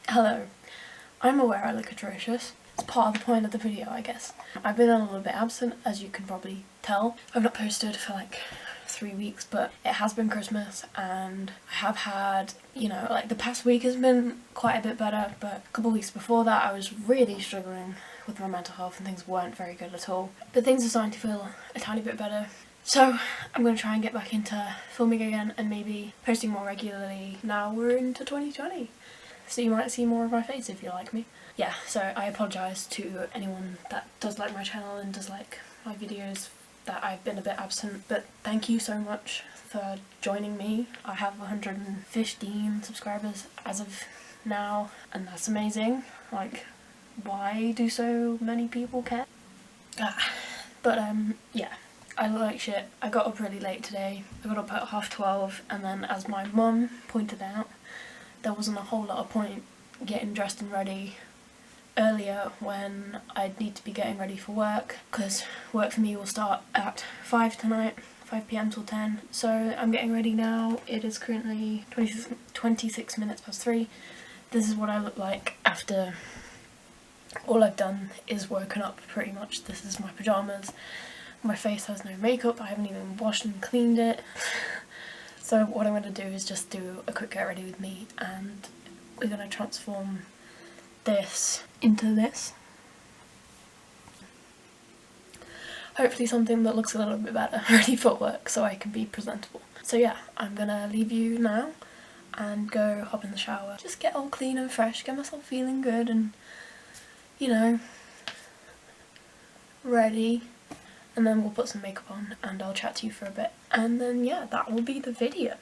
Hello. I'm aware I look atrocious. It's part of the point of the video, I guess. I've been a little bit absent, as you can probably tell. I've not posted for like 3 weeks, but it has been Christmas and I have had, like the past week has been quite a bit better, but a couple of weeks before that I was really struggling with my mental health and things weren't very good at all. But things are starting to feel a tiny bit better. So I'm going to try and get back into filming again and maybe posting more regularly now we're into 2020. So you might see more of my face if you like me. Yeah, so I apologise to anyone that does like my channel and does like my videos that I've been a bit absent, but thank you so much for joining me. I have 115 subscribers as of now and that's amazing. Like, why do so many people care? Yeah, I look like shit. I got up really late today. I got up at 12:30 and then, as my mum pointed out, there wasn't a whole lot of point getting dressed and ready earlier when I'd need to be getting ready for work, because work for me will start at 5 tonight, 5 PM till 10. So I'm getting ready now. It is currently 26 minutes past 3. This is what I look like after all I've done is woken up pretty much. This is my pyjamas. My face has no makeup. I haven't even washed and cleaned it. So what I'm going to do is just do a quick get ready with me, and we're going to transform this into this. Hopefully something that looks a little bit better ready for work so I can be presentable. So yeah, I'm going to leave you now and go hop in the shower. Just get all clean and fresh, get myself feeling good and, ready. And then we'll put some makeup on and I'll chat to you for a bit. And then yeah, that will be the video.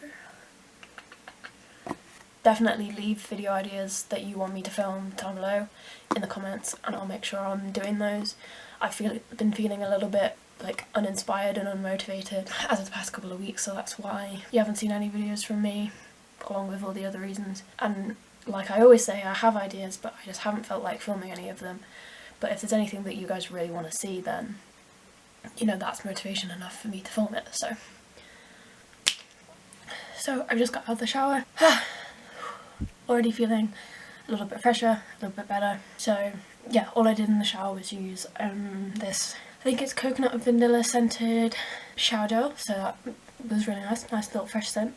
Definitely leave video ideas that you want me to film down below in the comments and I'll make sure I'm doing those. I've been feeling a little bit like uninspired and unmotivated as of the past couple of weeks, so that's why you haven't seen any videos from me, along with all the other reasons. And like I always say, I have ideas but I just haven't felt like filming any of them. But if there's anything that you guys really want to see, then that's motivation enough for me to film it. So I've just got out of the shower. Already feeling a little bit fresher, a little bit better. So yeah, all I did in the shower was use this, I think it's coconut and vanilla scented shower gel, so that was really nice little fresh scent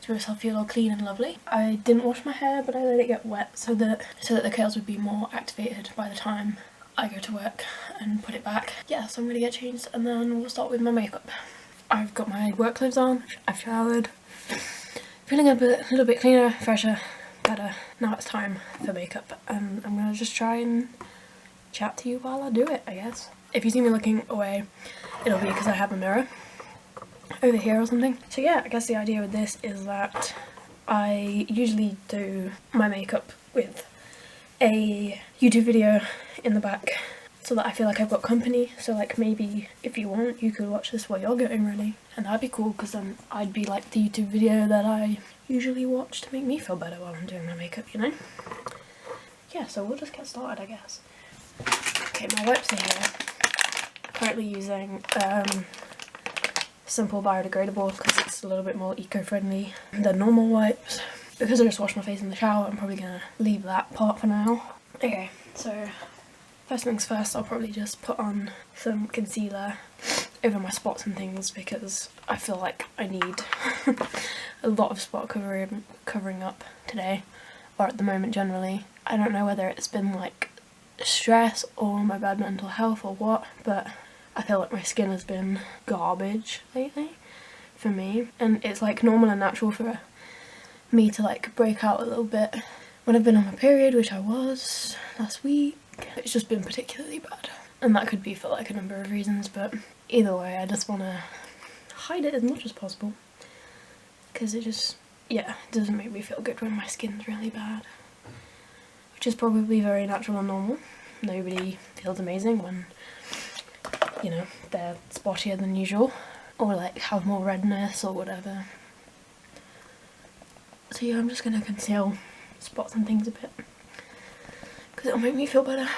to make myself feel all clean and lovely. I didn't wash my hair but I let it get wet so that the curls would be more activated by the time I go to work and put it back. Yeah, so I'm gonna get changed and then we'll start with my makeup. I've got my work clothes on, I've showered, feeling a little bit cleaner, fresher, better. Now it's time for makeup and I'm gonna just try and chat to you while I do it, I guess. If you see me looking away, it'll be because I have a mirror over here or something. So yeah, I guess the idea with this is that I usually do my makeup with a YouTube video in the back so that I feel like I've got company. So like, maybe if you want you could watch this while you're getting ready and that'd be cool, because then I'd be like the YouTube video that I usually watch to make me feel better while I'm doing my makeup, Yeah, so we'll just get started, I guess. Okay, my wipes are here. Currently using simple biodegradable because it's a little bit more eco-friendly than normal wipes. Because I just washed my face in the shower, I'm probably gonna leave that part for now. Okay, so first things first, I'll probably just put on some concealer over my spots and things because I feel like I need a lot of spot covering up today, or at the moment generally. I don't know whether it's been like stress or my bad mental health or what, but I feel like my skin has been garbage lately for me, and it's like normal and natural for me to like break out a little bit when I've been on my period, which I was last week. It's just been particularly bad and that could be for like a number of reasons, but either way I just want to hide it as much as possible because it just, yeah, it doesn't make me feel good when my skin's really bad, which is probably very natural and normal. Nobody feels amazing when they're spottier than usual or like have more redness or whatever. So yeah, I'm just gonna conceal spots and things a bit because it'll make me feel better.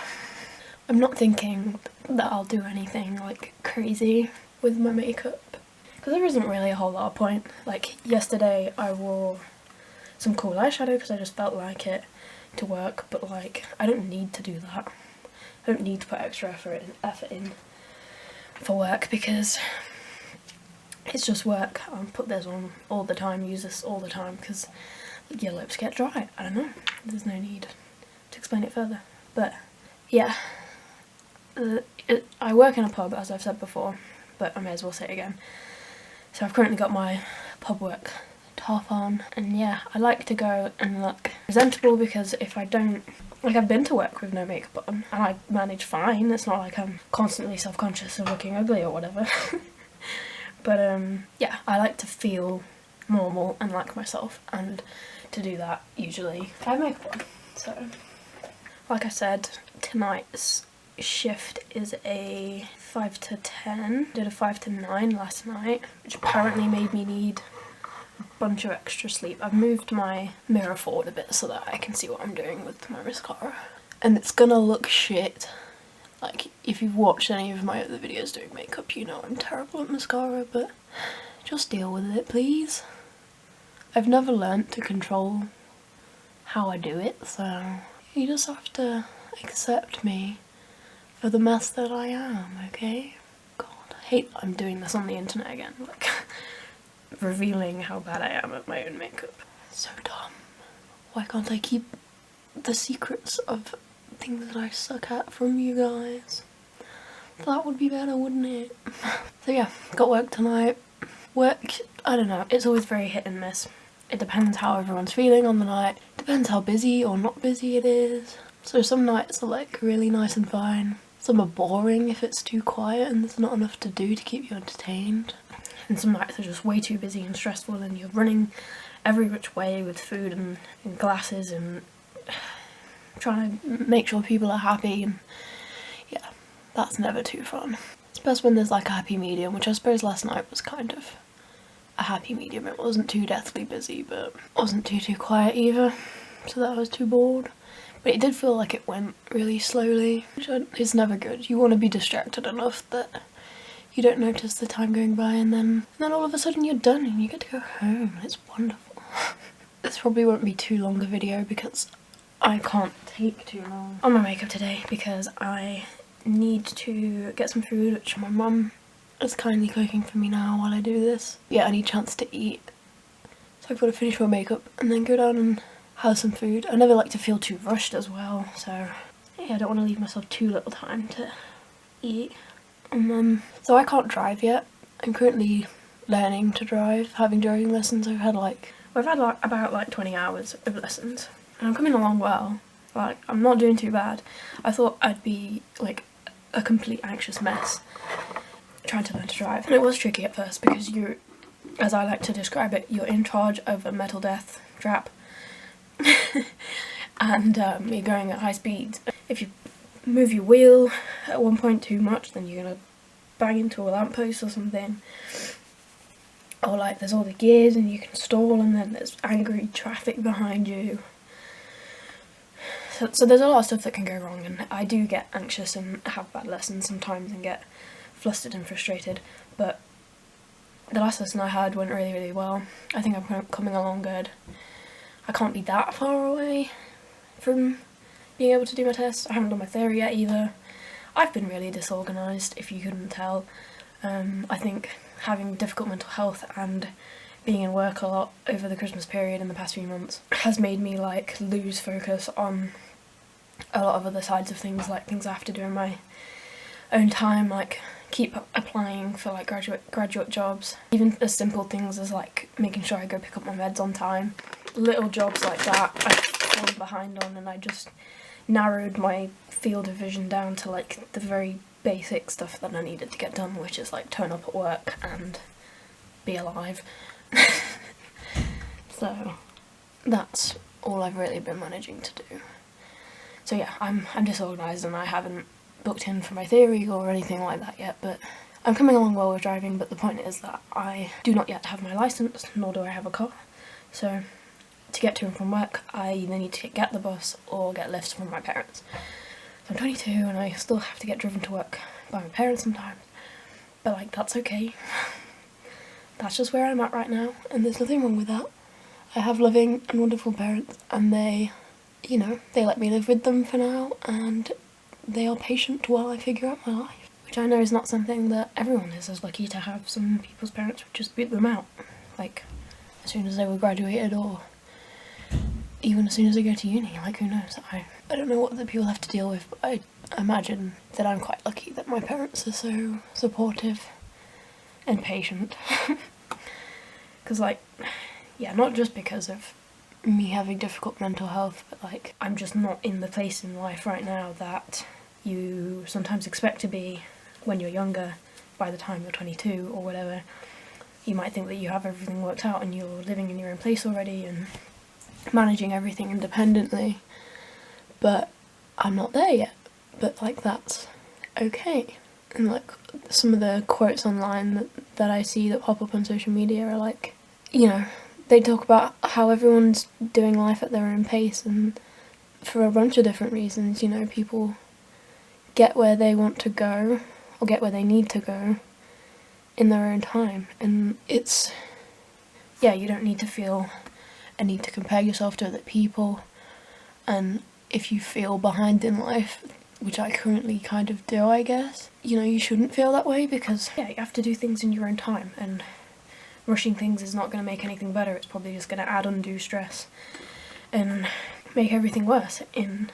I'm not thinking that I'll do anything like crazy with my makeup because there isn't really a whole lot of point. Like yesterday I wore some cool eyeshadow because I just felt like it. to work, but like I don't need to do that. I don't need to put extra effort in for work because it's just work. I'll put this on all the time, use this all the time because your lips get dry. I don't know, there's no need to explain it further. But yeah, I work in a pub, as I've said before, but I may as well say it again. So I've currently got my pub work top on, and yeah, I like to go and look presentable because if I don't, like, I've been to work with no makeup on and I manage fine. It's not like I'm constantly self-conscious of looking ugly or whatever. But yeah, I like to feel normal and like myself, and to do that usually I have makeup on. So like I said, tonight's shift is a 5 to 10. Did a 5 to 9 last night, which apparently made me need a bunch of extra sleep. I've moved my mirror forward a bit so that I can see what I'm doing with my mascara, and it's gonna look shit. Like, if you've watched any of my other videos doing makeup, you know I'm terrible at mascara, but just deal with it, please. I've never learnt to control how I do it, so you just have to accept me for the mess that I am, okay? God, I hate that I'm doing this on the internet again, like, revealing how bad I am at my own makeup. So dumb. Why can't I keep the secrets of things that I suck at from you guys? That would be better, wouldn't it? So yeah, got work tonight. Work, I don't know, it's always very hit and miss. It depends how everyone's feeling on the night. Depends how busy or not busy it is. So some nights are like really nice and fine. Some are boring if it's too quiet and there's not enough to do to keep you entertained. And some nights are just way too busy and stressful and you're running every which way with food and glasses and trying to make sure people are happy, and yeah, that's never too fun. It's best when there's like a happy medium, which I suppose last night was kind of a happy medium. It wasn't too deathly busy, but wasn't too quiet either, so that I was too bored. But it did feel like it went really slowly, which is never good. You want to be distracted enough that you don't notice the time going by, and then all of a sudden you're done and you get to go home. It's wonderful. This probably won't be too long a video because I can't take too long on my makeup today because I need to get some food, which my mum is kindly cooking for me now while I do this. Yeah, I need a chance to eat, so I've got to finish my makeup and then go down and have some food. I never like to feel too rushed as well, so yeah, I don't want to leave myself too little time to eat. And then, so I can't drive yet. I'm currently learning to drive, having driving lessons. I've had about 20 hours of lessons. And I'm coming along well, like I'm not doing too bad. I thought I'd be like a complete anxious mess trying to learn to drive. And it was tricky at first because you're, as I like to describe it, you're in charge of a metal death trap. And you're going at high speeds. If you move your wheel at one point too much, then you're gonna bang into a lamppost or something. Or like there's all the gears and you can stall and then there's angry traffic behind you. So there's a lot of stuff that can go wrong, and I do get anxious and have bad lessons sometimes and get flustered and frustrated, but the last lesson I had went really well. I think I'm coming along good. I can't be that far away from being able to do my test. I haven't done my theory yet either. I've been really disorganised, if you couldn't tell. I think having difficult mental health and being in work a lot over the Christmas period in the past few months has made me like lose focus on a lot of other sides of things, like things I have to do in my own time, like keep applying for like graduate jobs. Even as simple things as like making sure I go pick up my meds on time. Little jobs like that I've fallen behind on, and I just narrowed my field of vision down to like the very basic stuff that I needed to get done, which is like turn up at work and be alive. So that's all I've really been managing to do. So yeah, I'm disorganised and I haven't booked in for my theory or anything like that yet, but I'm coming along well with driving. But the point is that I do not yet have my licence, nor do I have a car. So to get to and from work, I either need to get the bus or get lifts from my parents. So I'm 22 and I still have to get driven to work by my parents sometimes, but like that's okay. That's just where I'm at right now, and there's nothing wrong with that. I have loving and wonderful parents, and they you know, they let me live with them for now, and they are patient while I figure out my life. Which I know is not something that everyone is as lucky to have. Some people's parents would just boot them out, like, as soon as they were graduated, or even as soon as they go to uni, like, who knows. I don't know what other people have to deal with, but I imagine that I'm quite lucky that my parents are so supportive and patient. Because, like, yeah, not just because of me having difficult mental health, but, like, I'm just not in the place in life right now that you sometimes expect to be when you're younger. By the time you're 22 or whatever, you might think that you have everything worked out and you're living in your own place already and managing everything independently, but I'm not there yet. But, like, that's okay. And, like, some of the quotes online that I see that pop up on social media are like, you know, they talk about how everyone's doing life at their own pace, and for a bunch of different reasons, you know, people get where they want to go, or get where they need to go, in their own time. And it's, yeah, you don't need to feel a need to compare yourself to other people, and if you feel behind in life, which I currently kind of do, I guess, you know, you shouldn't feel that way, because, yeah, you have to do things in your own time, and rushing things is not going to make anything better. It's probably just going to add undue stress and make everything worse in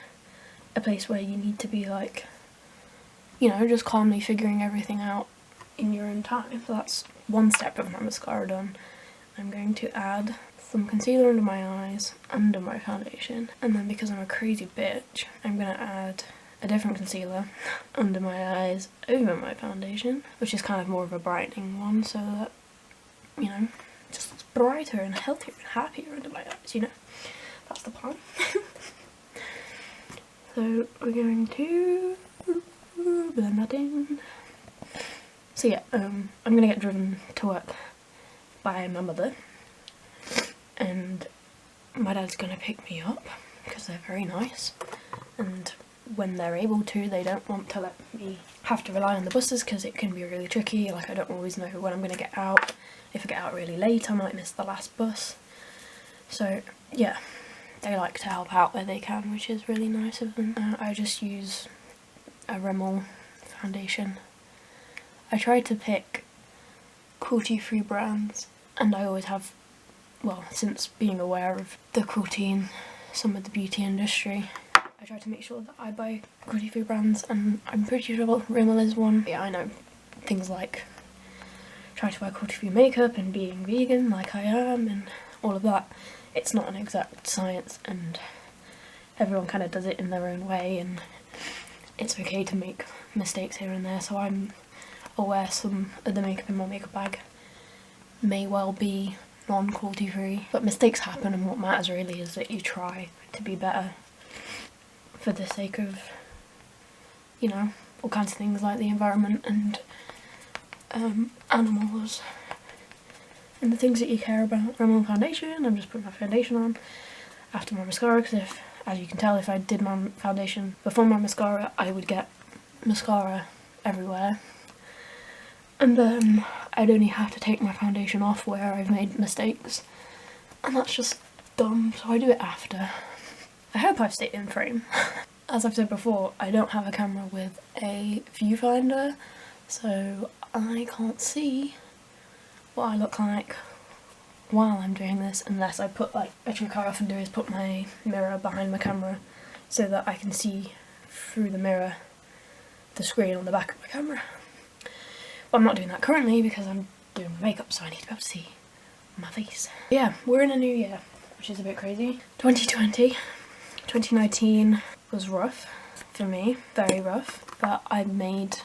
a place where you need to be, like, you know, just calmly figuring everything out in your own time. So that's one step of my mascara done. I'm going to add some concealer under my eyes, under my foundation, and then, because I'm a crazy bitch, I'm going to add a different concealer under my eyes, over my foundation, which is kind of more of a brightening one, so that, you know, it just looks brighter and healthier and happier under my eyes, you know. That's the plan. So we're going to blend that in. So yeah, I'm gonna get driven to work by my mother, and my dad's gonna pick me up because they're very nice, and when they're able to, they don't want to let me have to rely on the buses because it can be really tricky. Like, I don't always know when I'm gonna get out. If I get out really late, I might miss the last bus. So yeah, they like to help out where they can, which is really nice of them. I just use a Rimmel foundation. I try to pick cruelty-free brands, and I always have, well, since being aware of the cruelty in some of the beauty industry, I try to make sure that I buy cruelty-free brands, and I'm pretty sure Rimmel is one. Yeah, I know things like trying to buy cruelty-free makeup and being vegan like I am and all of that. It's not an exact science, and everyone kind of does it in their own way, and it's okay to make mistakes here and there. So I'm aware some of the makeup in my makeup bag may well be non-cruelty free, but mistakes happen, and what matters really is that you try to be better for the sake of, you know, all kinds of things like the environment and animals and the things that you care about. Rimmel foundation, I'm just putting my foundation on after my mascara, because if, as you can tell, if I did my foundation before my mascara, I would get mascara everywhere, and then I'd only have to take my foundation off where I've made mistakes, and that's just dumb, so I do it after. I hope I've stayed in frame. As I've said before, I don't have a camera with a viewfinder, so I can't see what I look like while I'm doing this, unless I put, like, a trick I often do is put my mirror behind my camera so that I can see through the mirror the screen on the back of my camera. Well, I'm not doing that currently because I'm doing my makeup, so I need to be able to see my face. Yeah, we're in a new year, which is a bit crazy. 2019 was rough for me, very rough, but I made,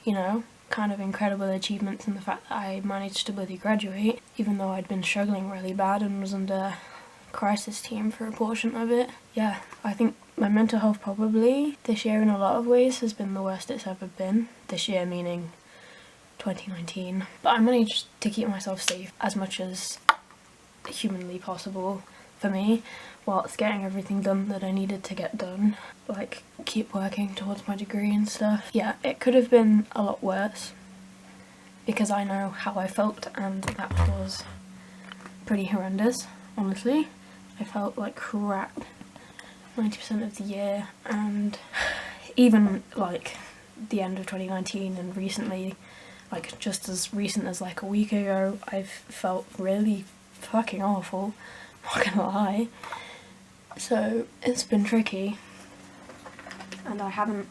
you know, kind of incredible achievements in the fact that I managed to bloody graduate, even though I'd been struggling really bad and was under crisis team for a portion of it. Yeah, I think my mental health probably this year in a lot of ways has been the worst it's ever been. This year meaning 2019. But I managed to keep myself safe as much as humanly possible for me, whilst getting everything done that I needed to get done, like keep working towards my degree and stuff. Yeah, it could have been a lot worse because I know how I felt, and that was pretty horrendous, honestly. I felt like crap 90% of the year, and even like the end of 2019 and recently, like just as recent as like a week ago, I've felt really fucking awful, not gonna lie. So it's been tricky, and I haven't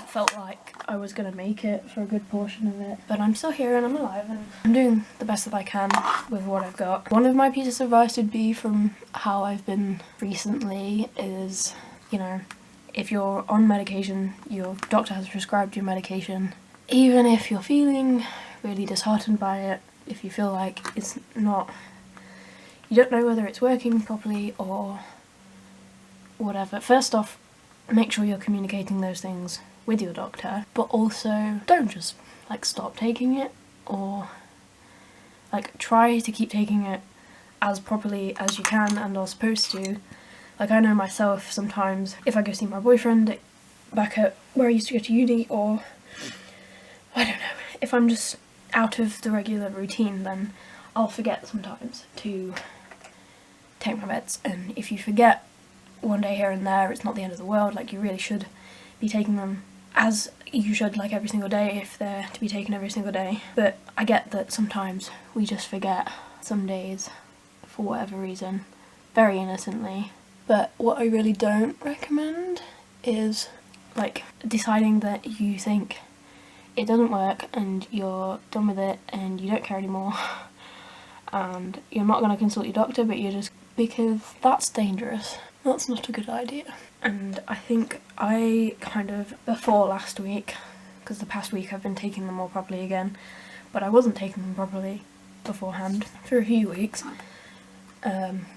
felt like I was gonna make it for a good portion of it, but I'm still here and I'm alive and I'm doing the best that I can with what I've got. One of my pieces of advice would be, from how I've been recently, is, you know, if you're on medication, your doctor has prescribed you medication, even if you're feeling really disheartened by it, if you feel like it's not, you don't know whether it's working properly or whatever, first off, make sure you're communicating those things with your doctor, but also don't just like stop taking it, or like try to keep taking it as properly as you can and are supposed to. Like, I know myself, sometimes if I go see my boyfriend back at where I used to go to uni, or I don't know, if I'm just out of the regular routine, then I'll forget sometimes to take my meds. And if you forget one day here and there, it's not the end of the world. Like, you really should be taking them as you should, like every single day, if they're to be taken every single day. But I get that sometimes we just forget some days for whatever reason, very innocently. But what I really don't recommend is like deciding that you think it doesn't work and you're done with it and you don't care anymore and you're not going to consult your doctor, but you're just, because that's dangerous. That's not a good idea. And I think I kind of, before last week, because the past week I've been taking them more properly again, but I wasn't taking them properly beforehand for a few weeks,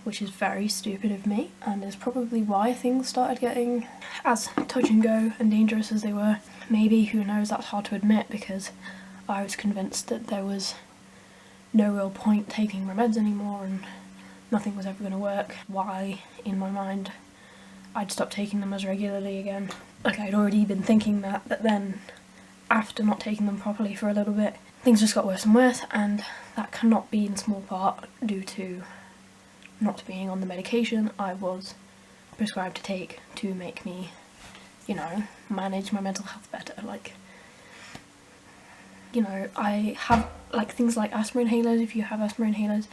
which is very stupid of me, and is probably why things started getting as touch and go and dangerous as they were. Maybe, who knows, that's hard to admit, because I was convinced that there was no real point taking my meds anymore and nothing was ever going to work. Why, in my mind, I'd stop taking them as regularly again. Like, I'd already been thinking that, but then after not taking them properly for a little bit, things just got worse and worse, and that cannot be in small part due to not being on the medication I was prescribed to take to make me, you know, manage my mental health better. Like, you know, I have like things like asthma inhalers. If you have asthma inhalers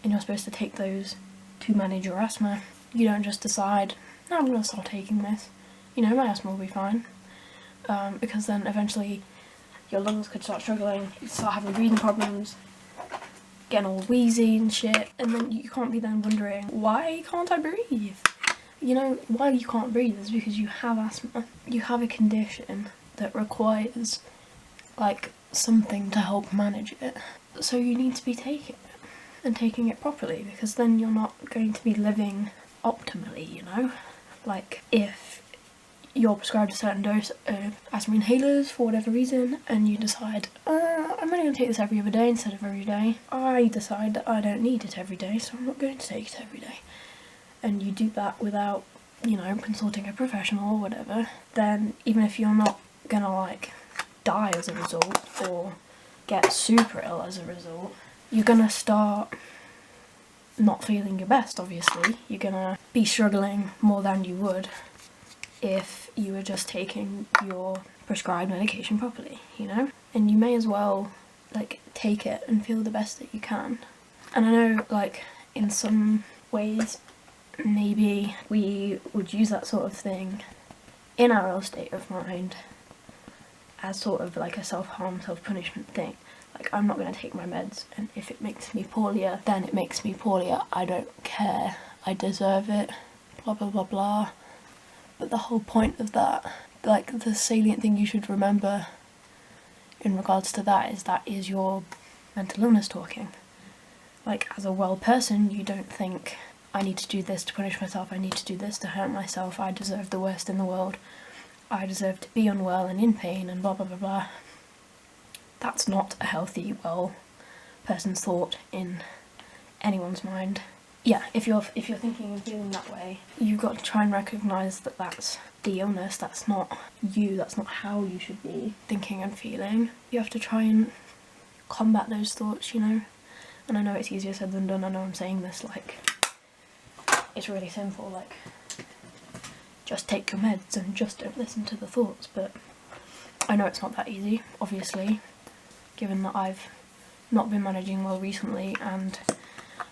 and you're supposed to take those to manage your asthma, you don't just decide, no, I'm going to start taking this, you know, my asthma will be fine, because then eventually your lungs could start struggling, you start having breathing problems, getting all wheezy and shit, and then you can't be then wondering, why can't I breathe? You know, why you can't breathe is because you have asthma. You have a condition that requires, like, something to help manage it. So you need to be taking it, and taking it properly, because then you're not going to be living optimally, you know? Like, if you're prescribed a certain dose of asthma inhalers for whatever reason, and you decide, I'm only going to take this every other day instead of every day. I decide that I don't need it every day, so I'm not going to take it every day. And you do that without, you know, consulting a professional or whatever, then even if you're not gonna, like, die as a result, or get super ill as a result, you're gonna start not feeling your best, obviously. You're gonna be struggling more than you would if you were just taking your prescribed medication properly, you know? And you may as well, like, take it and feel the best that you can. And I know, like, in some ways, maybe we would use that sort of thing in our real state of mind as sort of like a self-harm, self-punishment thing. Like, I'm not going to take my meds, and if it makes me poorlier, then it makes me poorlier. I don't care. I deserve it. Blah blah blah blah. But the whole point of that, like, the salient thing you should remember in regards to that is your mental illness talking. Like, as a well person, you don't think, I need to do this to punish myself, I need to do this to hurt myself, I deserve the worst in the world, I deserve to be unwell and in pain and blah blah blah blah. That's not a healthy, well person's thought in anyone's mind. Yeah, if you're thinking and feeling that way, you've got to try and recognise that that's the illness, that's not you, that's not how you should be thinking and feeling. You have to try and combat those thoughts, you know? And I know it's easier said than done, I know I'm saying this like, it's really simple, like, just take your meds and just don't listen to the thoughts, but I know it's not that easy, obviously, given that I've not been managing well recently and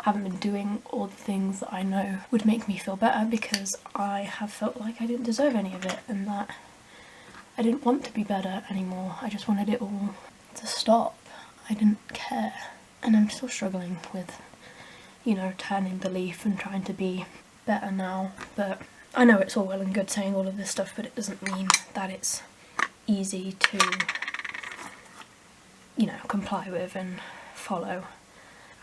haven't been doing all the things that I know would make me feel better, because I have felt like I didn't deserve any of it and that I didn't want to be better anymore. I just wanted it all to stop. I didn't care. And I'm still struggling with, you know, turning the leaf and trying to be better now. But I know it's all well and good saying all of this stuff, but it doesn't mean that it's easy to, you know, comply with and follow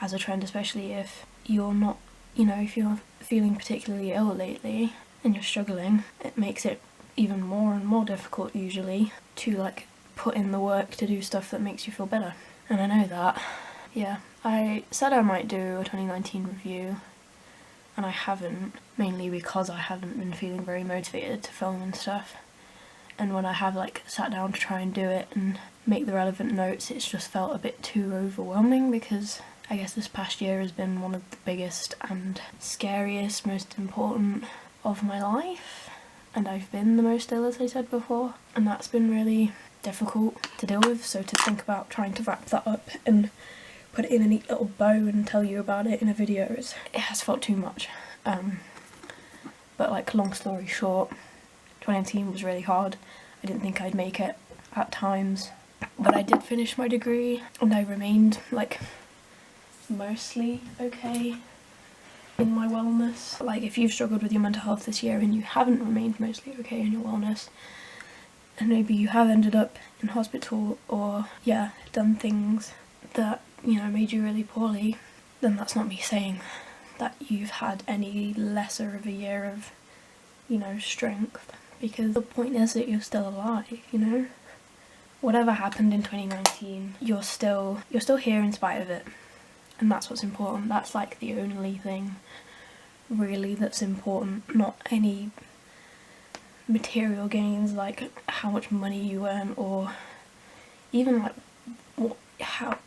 as a trend, especially if you're not, you know, if you're feeling particularly ill lately and you're struggling. It makes it even more and more difficult usually to like put in the work to do stuff that makes you feel better. And I know that. Yeah, I said I might do a 2019 review and I haven't, mainly because I haven't been feeling very motivated to film and stuff. And when I have like sat down to try and do it and make the relevant notes, it's just felt a bit too overwhelming, because I guess this past year has been one of the biggest and scariest, most important of my life. And I've been the most ill, as I said before, and that's been really difficult to deal with. So to think about trying to wrap that up and put it in a neat little bow and tell you about it in a video, it has felt too much. But like, long story short, 2019 was really hard. I didn't think I'd make it at times, but I did finish my degree and I remained like mostly okay in my wellness. Like, if you've struggled with your mental health this year and you haven't remained mostly okay in your wellness, and maybe you have ended up in hospital or, yeah, done things that, you know, made you really poorly, then that's not me saying that you've had any lesser of a year of, you know, strength, because the point is that you're still alive, you know? Whatever happened in 2019, you're still here in spite of it. And that's what's important. That's like the only thing really that's important, not any material gains like how much money you earn, or even like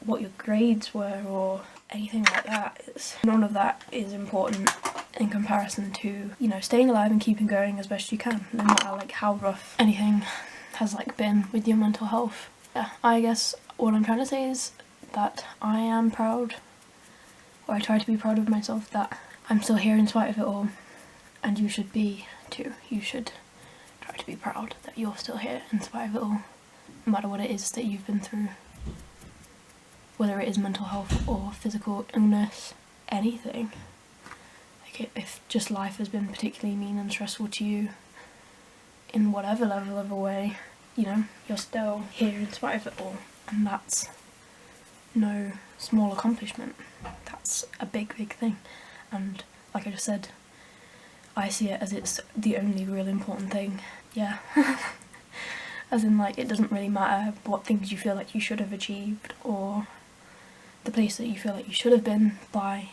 what your grades were or anything like that. None of that is important in comparison to, you know, staying alive and keeping going as best you can, no matter like how rough anything has like been with your mental health. Yeah, I guess what I'm trying to say is that I am proud, or I try to be proud of myself, that I'm still here in spite of it all, and you should be too. You should try to be proud that you're still here in spite of it all, no matter what it is that you've been through, whether it is mental health or physical illness, anything. Like, if just life has been particularly mean and stressful to you in whatever level of a way, you know, you're still here in spite of it all, and that's no small accomplishment. That's a big thing, and like I just said, I see it as it's the only real important thing. Yeah. As in, like, it doesn't really matter what things you feel like you should have achieved or the place that you feel like you should have been by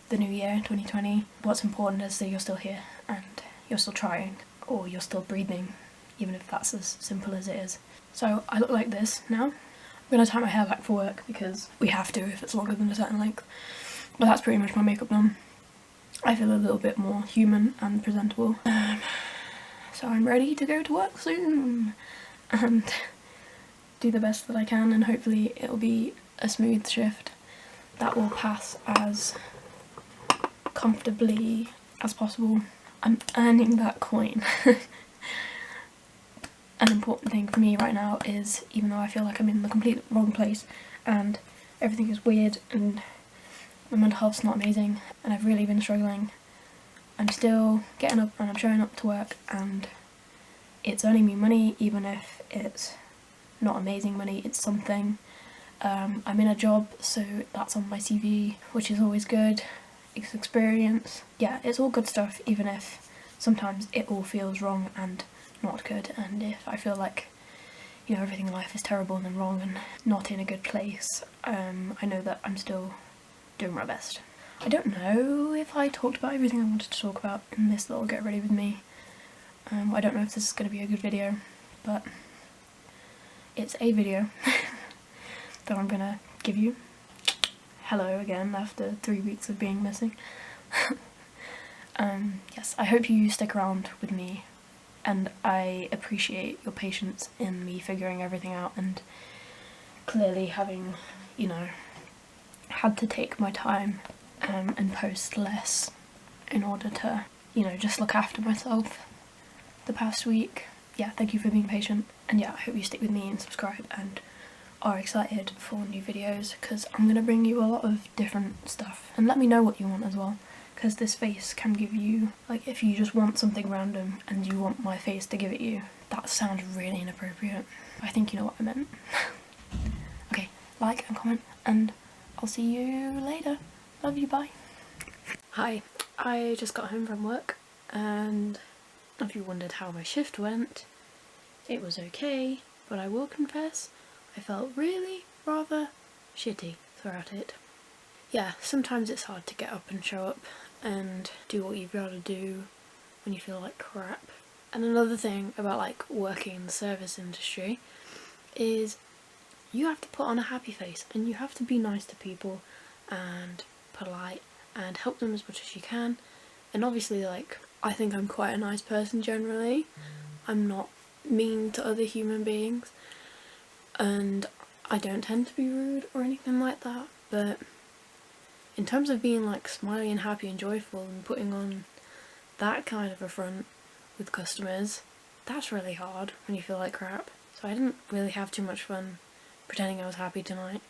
the new year, 2020. What's important is that you're still here and you're still trying, or you're still breathing, even if that's as simple as it is. So I look like this now. I'm gonna tie my hair back for work because we have to if it's longer than a certain length. But that's pretty much my makeup done. I feel a little bit more human and presentable. So I'm ready to go to work soon and do the best that I can, and hopefully it'll be a smooth shift that will pass as comfortably as possible. I'm earning that coin. An important thing for me right now is, even though I feel like I'm in the complete wrong place and everything is weird and my mental health's not amazing and I've really been struggling, I'm still getting up and I'm showing up to work, and it's earning me money, even if it's not amazing money. It's something. I'm in a job, so that's on my CV, which is always good. It's experience. Yeah, it's all good stuff, even if sometimes it all feels wrong and not good, and if I feel like, you know, everything in life is terrible and wrong and not in a good place, I know that I'm still doing my best. I don't know if I talked about everything I wanted to talk about in this little get ready with me. I don't know if this is going to be a good video, but it's a video that I'm gonna give you. Hello again after 3 weeks of being missing. Yes, I hope you stick around with me and I appreciate your patience in me figuring everything out and clearly having, you know, had to take my time and post less in order to, you know, just look after myself the past week. Yeah, thank you for being patient, and yeah, I hope you stick with me and subscribe and are excited for new videos, because I'm going to bring you a lot of different stuff, and let me know what you want as well, because this face can give you, like, if you just want something random and you want my face to give it you, that sounds really inappropriate. I think you know what I meant. Okay, like and comment, and I'll see you later. Love you, bye. Hi, I just got home from work, and if you wondered how my shift went, it was okay, but I will confess I felt really rather shitty throughout it. Yeah, sometimes it's hard to get up and show up and do what you've got to do when you feel like crap. And another thing about like working in the service industry is you have to put on a happy face and you have to be nice to people and polite and help them as much as you can. And obviously, like, I think I'm quite a nice person generally. I'm not mean to other human beings, and I don't tend to be rude or anything like that, but in terms of being like smiley and happy and joyful and putting on that kind of a front with customers, that's really hard when you feel like crap. So I didn't really have too much fun pretending I was happy tonight,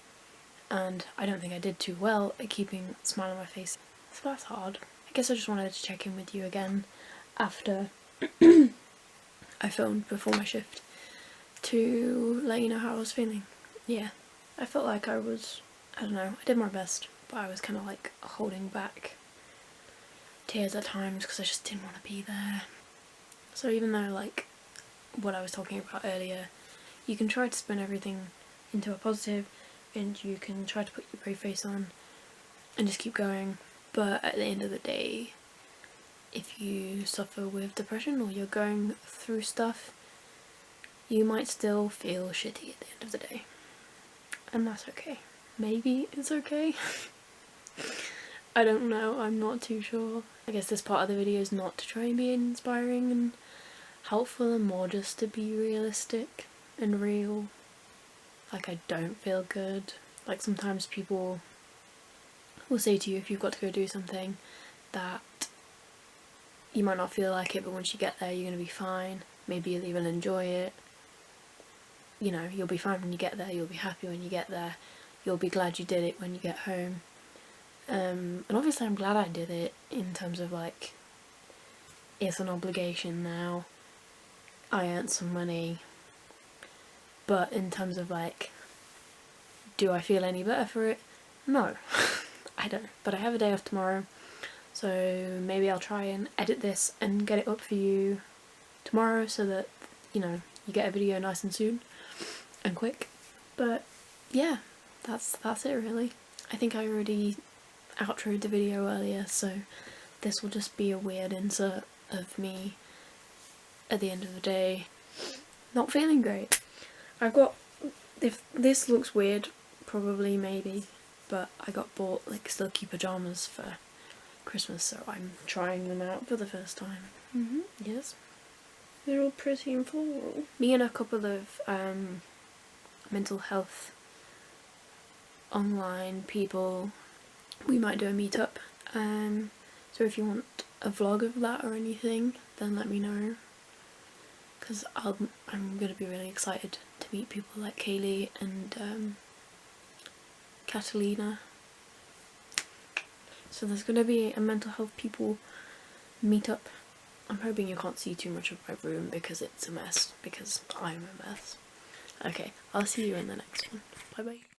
and I don't think I did too well at keeping a smile on my face, so that's hard. I guess I just wanted to check in with you again after I filmed before my shift to let you know how I was feeling. Yeah, I felt like I don't know, I did my best, but I was kind of like holding back tears at times because I just didn't want to be there. So even though, like what I was talking about earlier, you can try to spin everything into a positive and you can try to put your brave face on and just keep going, but at the end of the day, if you suffer with depression or you're going through stuff, you might still feel shitty at the end of the day, and that's okay. Maybe it's okay. I don't know, I'm not too sure. I guess this part of the video is not to try and be inspiring and helpful, and more just to be realistic and real. Like, I don't feel good. Like, sometimes people will say to you, if you've got to go do something, that you might not feel like it, but once you get there you're going to be fine. Maybe you'll even enjoy it. You know, you'll be fine when you get there, you'll be happy when you get there, you'll be glad you did it when you get home. And obviously I'm glad I did it, in terms of like, it's an obligation now, I earned some money, but in terms of like, do I feel any better for it? No. I don't. But I have a day off tomorrow, so maybe I'll try and edit this and get it up for you tomorrow so that, you know, you get a video nice and soon and quick. But yeah, that's it really. I think I already outroed the video earlier, so this will just be a weird insert of me at the end of the day not feeling great. I've got, if this looks weird, probably, maybe, but I got bought like silky pyjamas for Christmas, so I'm trying them out for the first time. Yes, they're all pretty and floral. Me and a couple of mental health online people, we might do a meetup, so if you want a vlog of that or anything, then let me know, because I'm gonna be really excited to meet people like Kaylee and Catalina. So there's gonna be a mental health people meetup. I'm hoping you can't see too much of my room because it's a mess, because I'm a mess. Okay, I'll see you in the next one. Bye bye.